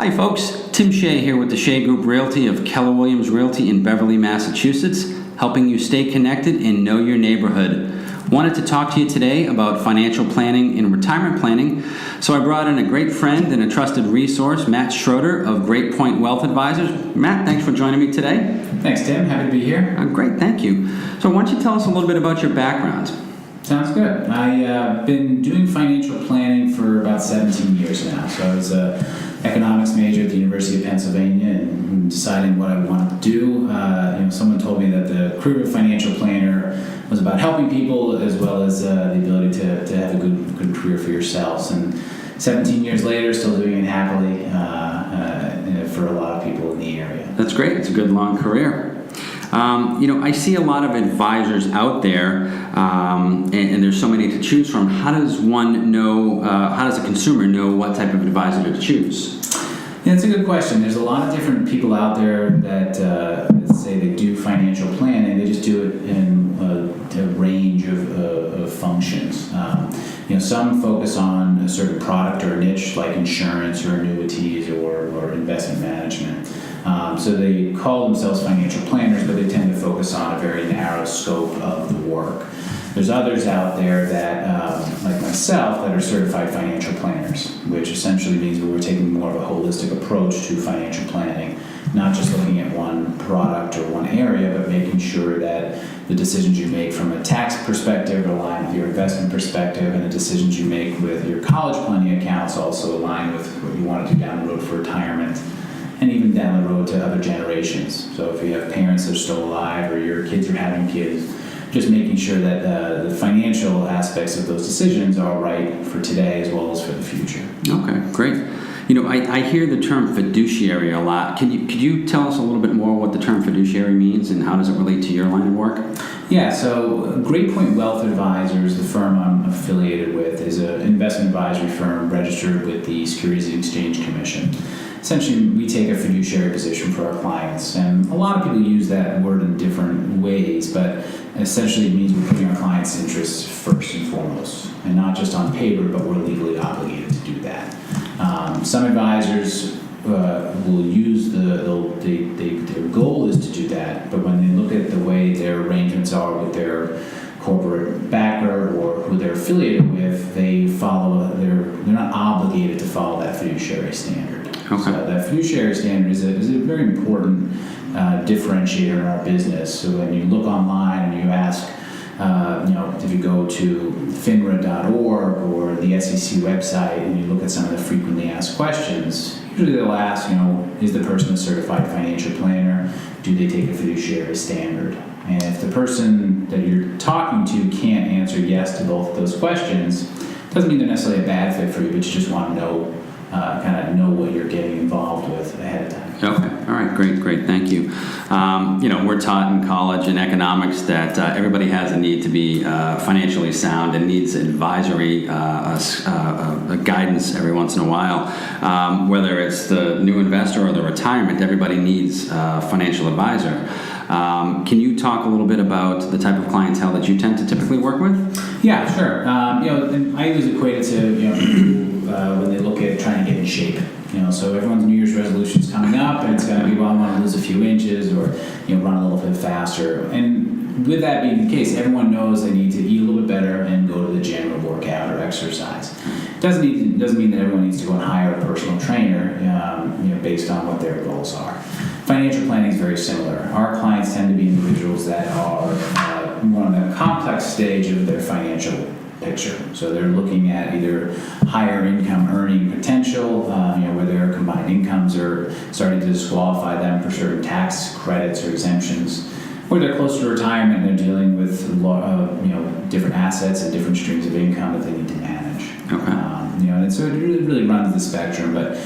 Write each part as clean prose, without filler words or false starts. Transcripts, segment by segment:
Hi folks, Tim Shea here with the Shea Group Realty of Keller Williams Realty in Beverly, Massachusetts, helping you stay connected and know your neighborhood. Wanted to talk to you today about financial planning and retirement planning, so I brought in a great friend and a trusted resource, Matt Schroeder of Great Point Wealth Advisors. Matt, thanks for joining me today. Thanks, Tim. Happy to be here. Great, thank you. So why don't you tell us a little bit about your background? Sounds good. I've been doing financial planning for about 17 years now. So I was an economics major at the University of Pennsylvania, and deciding what I wanted to do. Someone told me that the career of financial planner was about helping people as well as the ability to have a good career for yourselves. And 17 years later, still doing it happily for a lot of people in the area. That's great. It's a good long career. I see a lot of advisors out there, and there's so many to choose from. How does one know, how does a consumer know what type of advisor to choose? Yeah, it's a good question. There's a lot of different people out there that say they do financial planning. They just do it in a range of functions. Some focus on a certain product or niche like insurance or annuities or investment management. So they call themselves financial planners, but they tend to focus on a very narrow scope of the work. There's others out there that, like myself, that are certified financial planners, which essentially means we're taking more of a holistic approach to financial planning, not just looking at one product or one area, but making sure that the decisions you make from a tax perspective align with your investment perspective, and the decisions you make with your college planning accounts also align with what you want to do down the road for retirement, and even down the road to other generations. So if you have parents that are still alive or your kids are having kids, just making sure that the financial aspects of those decisions are right for today as well as for the future. Okay, great. I hear the term fiduciary a lot. Could you tell us a little bit more what the term fiduciary means and how does it relate to your line of work? Yeah, so Great Point Wealth Advisors, the firm I'm affiliated with, is an investment advisory firm registered with the Securities and Exchange Commission. Essentially, we take a fiduciary position for our clients, and a lot of people use that word in different ways, but essentially it means we're putting our clients' interests first and foremost, and not just on paper, but we're legally obligated to do that. Some advisors will use their goal is to do that, but when they look at the way their arrangements are with their corporate backer or who they're affiliated with, they're not obligated to follow that fiduciary standard. Okay. So that fiduciary standard is a very important differentiator in our business. So when you look online and you ask, if you go to finra.org or the SEC website and you look at some of the frequently asked questions, usually they'll ask, is the person a certified financial planner? Do they take a fiduciary standard? And if the person that you're talking to can't answer yes to both of those questions, it doesn't mean they're necessarily a bad fit for you, but you just want to know what you're getting involved with ahead of time. Okay. All right. Great. Thank you. We're taught in college in economics that everybody has a need to be financially sound and needs advisory guidance every once in a while. Whether it's the new investor or the retirement, everybody needs a financial advisor. Can you talk a little bit about the type of clientele that you tend to typically work with? Yeah, sure. And I always equate it to when they look at trying to get in shape. So everyone's New Year's resolution is coming up, and it's going to be, I want to lose a few inches or run a little bit faster. And with that being the case, everyone knows they need to eat a little bit better and go to the gym or work out or exercise. Doesn't mean that everyone needs to go and hire a personal trainer, based on what their goals are. Financial planning is very similar. Our clients tend to be individuals that are more on the complex stage of their financial picture. So they're looking at either higher income earning potential, where their combined incomes are starting to disqualify them for certain tax credits or exemptions, or they're close to retirement and they're dealing with different assets and different streams of income that they need to manage. Okay. And so it really runs the spectrum, but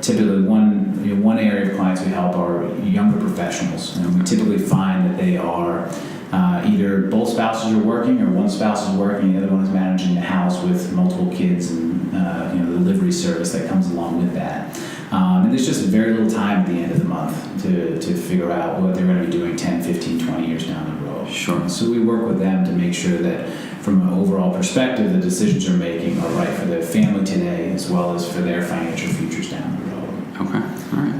typically one area of clients we help are younger professionals, and we typically find that they are either both spouses are working or one spouse is working and the other one is managing the house with multiple kids and the delivery service that comes along with that. And there's just very little time at the end of the month to figure out what they're going to be doing 10, 15, 20 years down the road. Sure. So we work with them to make sure that from an overall perspective, the decisions they're making are right for their family today as well as for their financial futures down the road. Okay. All right.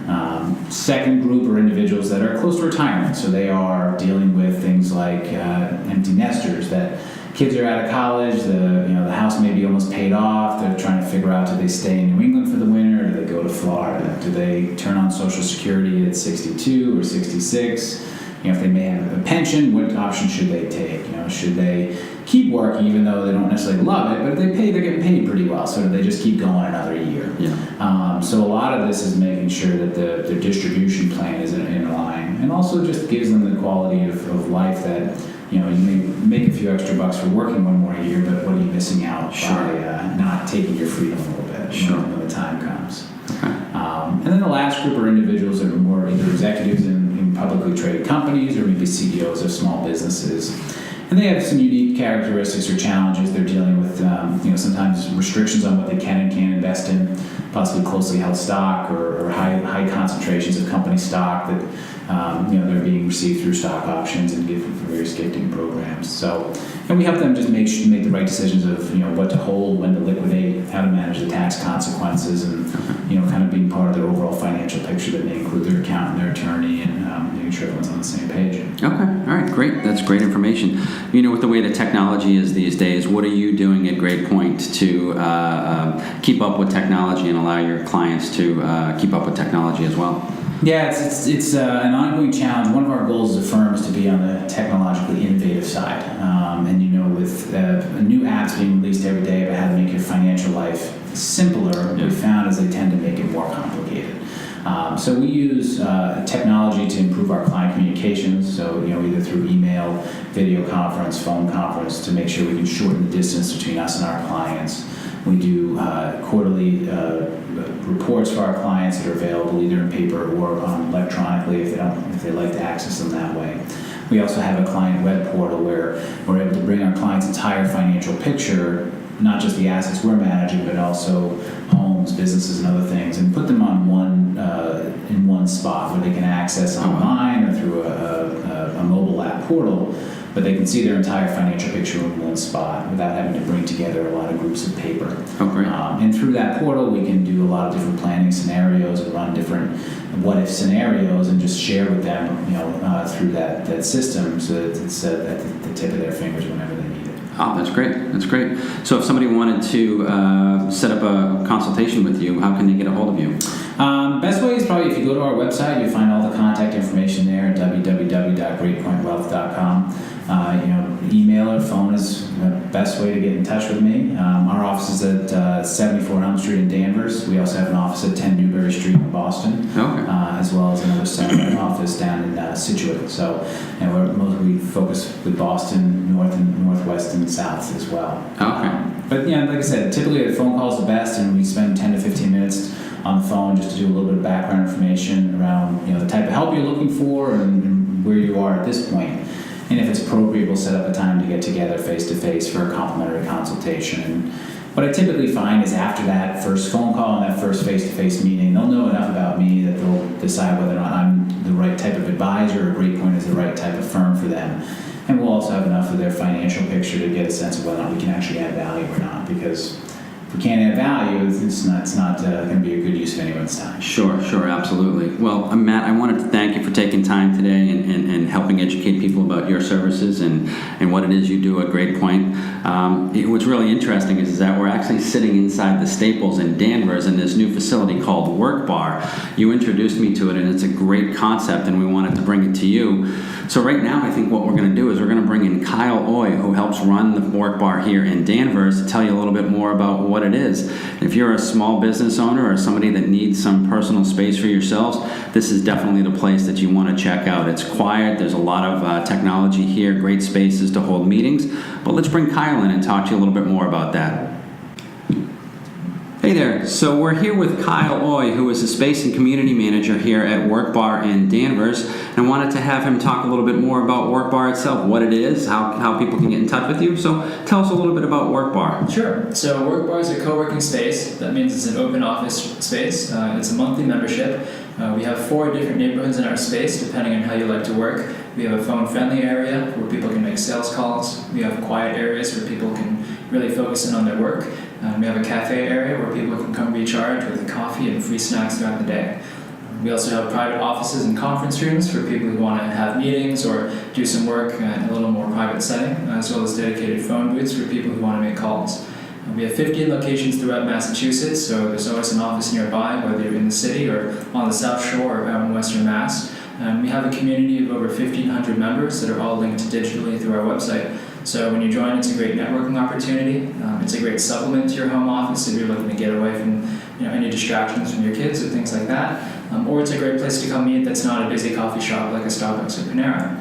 Second group are individuals that are close to retirement, so they are dealing with things like empty nesters, that kids are out of college, the house may be almost paid off, they're trying to figure out, do they stay in New England for the winter, or do they go to Florida, do they turn on Social Security at 62 or 66, if they may have a pension, what option should they take, should they keep working even though they don't necessarily love it, but if they're getting paid pretty well, so do they just keep going another year? Yeah. So a lot of this is making sure that the distribution plan is in line, and also just gives them the quality of life that, you may make a few extra bucks for working one more year, but what are you missing out by not taking your freedom a little bit when the time comes? Okay. And then the last group are individuals that are more either executives in publicly traded companies or maybe CEOs of small businesses. And they have some unique characteristics or challenges they're dealing with, sometimes restrictions on what they can and can't invest in, possibly closely held stock or high concentrations of company stock that they're being received through stock options and various gifting programs. So, and we help them just make the right decisions of what to hold, when to liquidate, how to manage the tax consequences, and kind of being part of their overall financial picture that may include their accountant, their attorney, and making sure everyone's on the same page. Okay. All right. Great. That's great information. With the way that technology is these days, what are you doing at Great Point to keep up with technology and allow your clients to keep up with technology as well? Yeah, it's an ongoing challenge. One of our goals as a firm is to be on the technologically innovative side. With new apps being released every day about how to make your financial life simpler, what we found is they tend to make it more complicated. So we use technology to improve our client communications, so either through email, video conference, phone conference, to make sure we can shorten the distance between us and our clients. We do quarterly reports for our clients that are available either in paper or electronically if they like to access them that way. We also have a client web portal where we're able to bring our clients' entire financial picture, not just the assets we're managing, but also homes, businesses, and other things, and put them on in one spot where they can access online or through a mobile app portal, but they can see their entire financial picture in one spot without having to bring together a lot of groups of paper. Oh, great. And through that portal, we can do a lot of different planning scenarios and run different what-if scenarios and just share with them, through that system, so that it's at the tip of their fingers whenever they need it. Oh, that's great. That's great. So if somebody wanted to set up a consultation with you, how can they get a hold of you? Best way is probably if you go to our website, you'll find all the contact information there at www.greatpointwealth.com. Email or phone is the best way to get in touch with me. Our office is at 74 Elm Street in Danvers. We also have an office at 10 Newbury Street in Boston, as well as another satellite office down in Scituate. So, we focus with Boston, North and Northwest and South as well. But like I said, typically a phone call is the best, and we spend 10 to 15 minutes on the phone just to do a little bit of background information around the type of help you're looking for and where you are at this point. And if it's appropriate, we'll set up a time to get together face-to-face for a complimentary consultation. And what I typically find is after that first phone call and that first face-to-face meeting, they'll know enough about me that they'll decide whether or not I'm the right type of advisor or Great Point is the right type of firm for them. And we'll also have enough of their financial picture to get a sense of whether or not we can actually add value or not. Because if we can't add value, it's not going to be a good use of anyone's time. Sure, absolutely. Well, Matt, I wanted to thank you for taking time today and helping educate people about your services and what it is you do at Great Point. What's really interesting is that we're actually sitting inside the Staples in Danvers in this new facility called WorkBar. You introduced me to it, and it's a great concept, and we wanted to bring it to you. So right now, I think what we're going to do is we're going to bring in Kyle Oy, who helps run the WorkBar here in Danvers, to tell you a little bit more about what it is. If you're a small business owner or somebody that needs some personal space for yourselves, this is definitely the place that you want to check out. It's quiet. There's a lot of technology here, great spaces to hold meetings. But let's bring Kyle in and talk to you a little bit more about that. Hey there. So we're here with Kyle Oy, who is a space and community manager here at WorkBar in Danvers, and wanted to have him talk a little bit more about WorkBar itself, what it is, how people can get in touch with you. So tell us a little bit about WorkBar. Sure. So WorkBar is a co-working space. That means it's an open office space. It's a monthly membership. We have 4 different neighborhoods in our space, depending on how you like to work. We have a phone-friendly area where people can make sales calls. We have quiet areas where people can really focus in on their work. We have a cafe area where people can come recharge with coffee and free snacks throughout the day. We also have private offices and conference rooms for people who want to have meetings or do some work in a little more private setting, as well as dedicated phone booths for people who want to make calls. We have 15 locations throughout Massachusetts, so there's always an office nearby, whether you're in the city or on the South Shore or out in Western Mass. We have a community of over 1,500 members that are all linked digitally through our website. So when you join, it's a great networking opportunity. It's a great supplement to your home office if you're looking to get away from any distractions from your kids or things like that. Or it's a great place to come meet that's not a busy coffee shop like a Starbucks or Panera.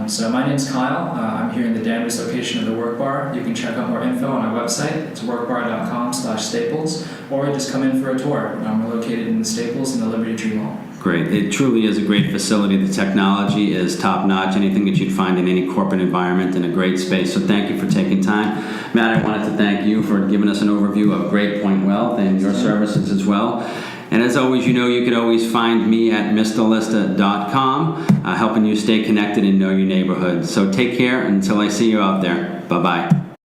So my name's Kyle. I'm here in the Danvers location of the WorkBar. You can check out more info on our website. It's workbar.com/staples, or just come in for a tour. We're located in the Staples in the Liberty Tree Mall. Great. It truly is a great facility. The technology is top-notch, anything that you'd find in any corporate environment, in a great space. So thank you for taking time. Matt, I wanted to thank you for giving us an overview of Great Point Wealth and your services as well. And as always, you could always find me at mrlista.com, helping you stay connected and know your neighborhood. So take care until I see you out there. Bye-bye.